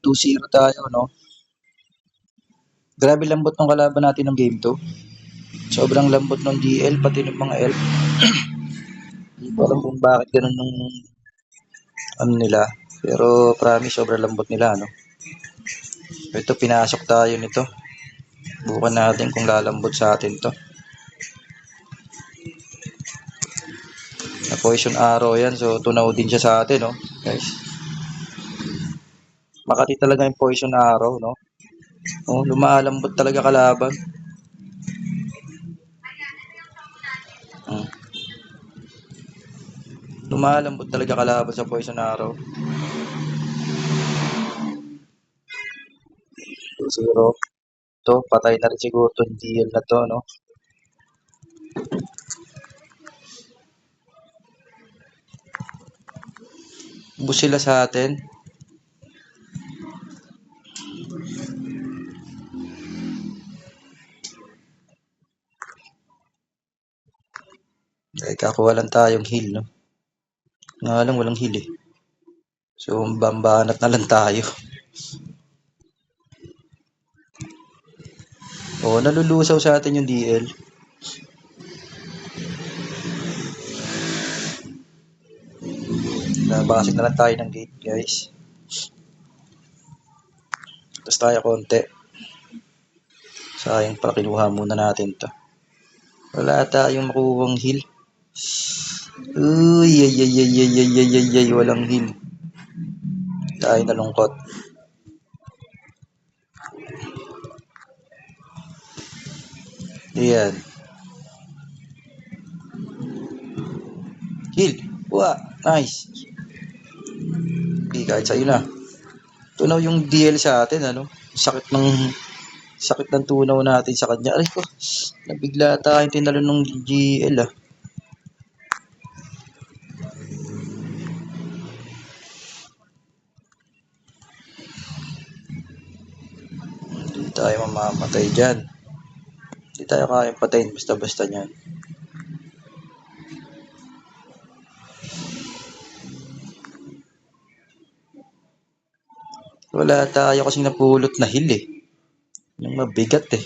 2-0 tayo, no? Grabe lambot ng kalaban natin ng game 2. Sobrang lambot ng DL, pati ng mga elf. Hindi ko alam kung bakit ganun nung ano nila. Pero promise, sobrang lambot nila, no? Ito, pinasok tayo nito. Bukan natin kung lalambot sa atin to. Na poison arrow yan, so tunaw din siya sa atin, no? Guys. Makati talaga yung poison arrow, no? Oh, lumalambot talaga kalaban. Lumalambot talaga kalaban sa poison arrow. 2-0. To, patay na rin siguro itong DL na to, no? Bus sila sa atin. Ay, kakuha lang tayong heal, no? Nga lang, walang heal, eh. So, bambanat na lang tayo. Oh, nalulusaw sa atin yung DL. Nabasik na lang tayo ng gate, guys. Tapos tayo konti. Sayang pala, kinuha muna natin to. Wala tayong makuhang heal. Uy, ay, walang heal. Tayo nalungkot. Ayan. Heal. Wah, nice. Hindi, kahit sa'yo na. Tunaw yung DL sa atin, ano? Sakit ng tunaw natin sa kanya. Aray ko, nabigla tayong tinalo ng GL, ah. Hindi tayo mamamatay dyan. Hindi tayo kayang patayin basta-basta niyan. Wala tayo kasing napulot na heal, eh. Yung mabigat, eh.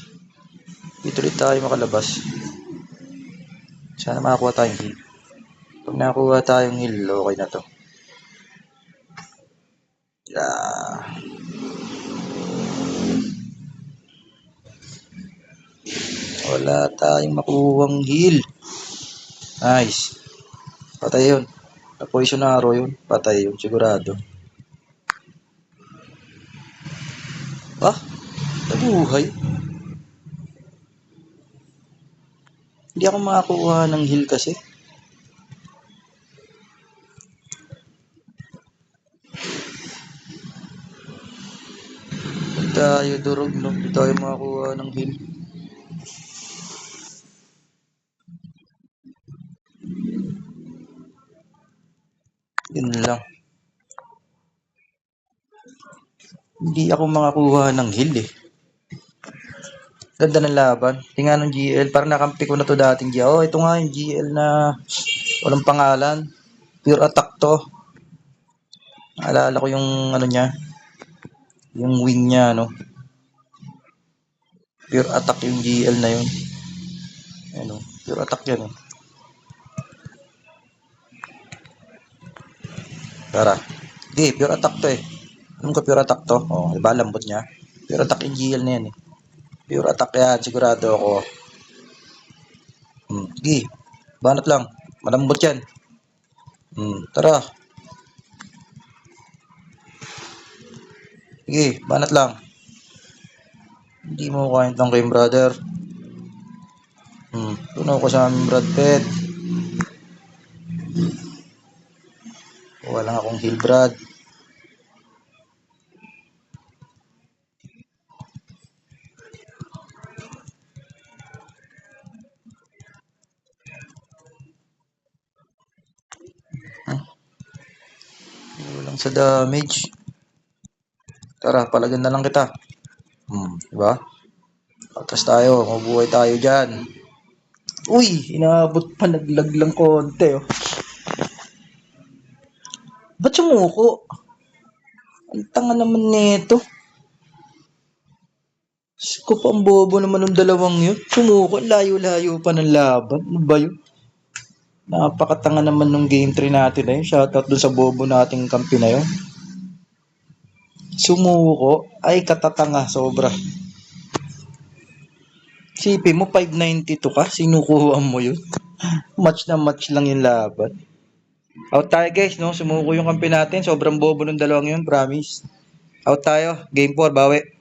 Dito ulit tayo makalabas. Sana makakuha tayong heal. Pag nakakuha tayong heal, okay na to. Yeah. Wala tayong makuhang heal. Nice. Patay yun. Na-poison arrow yun. Patay yun, sigurado. Ah, nabuhay. Hindi ako makakuha ng heal kasi. Hindi tayo durog, no? Hindi tayo makakuha ng heal. Yun lang. Hindi ako makakuha ng heal, eh. Ganda ng laban. Tingnan ng GL. Parang nakampi ko na to dating GL. Oh, ito nga yung GL na walang pangalan. Pure attack to. Naalala ko yung ano niya. Yung wing niya, no? Pure attack yung GL na yun. Ano, pure attack yan, eh. Tara. Hindi, pure attack to, eh. Anong ka pure attack to? Oh, diba lambot niya? Pure attack yung GL na yan, eh. Pure attack yan, sigurado ako. Sige, banat lang. Malambot yan. Tara. Sige, banat lang. Hindi mo kain tong kay brother. Tunaw ko sa aming Brad Pet. Wala akong heal, Brad. Walang sa damage. Tara, palagan na lang kita. Diba? Patas tayo. Mabuhay tayo dyan. Uy! Inaabot pa. Naglag lang konti, oh. Ba't sumuko? Ang tanga naman nito. Ko pang bobo naman ng dalawang yun. Sumuko, layo-layo pa ng laban. Ano ba yun? Napakatanga naman ng game 3 natin na yun. Shoutout dun sa bobo nating kampi na yun. Sumuko, ay katatanga, sobra. Sipi mo, 592 ka, sinukuha mo yun. Match na match lang yung laban. Out tayo guys, no? Sumuko yung kampi natin. Sobrang bobo ng dalawang yun, promise. Out tayo. Game 4, bawi.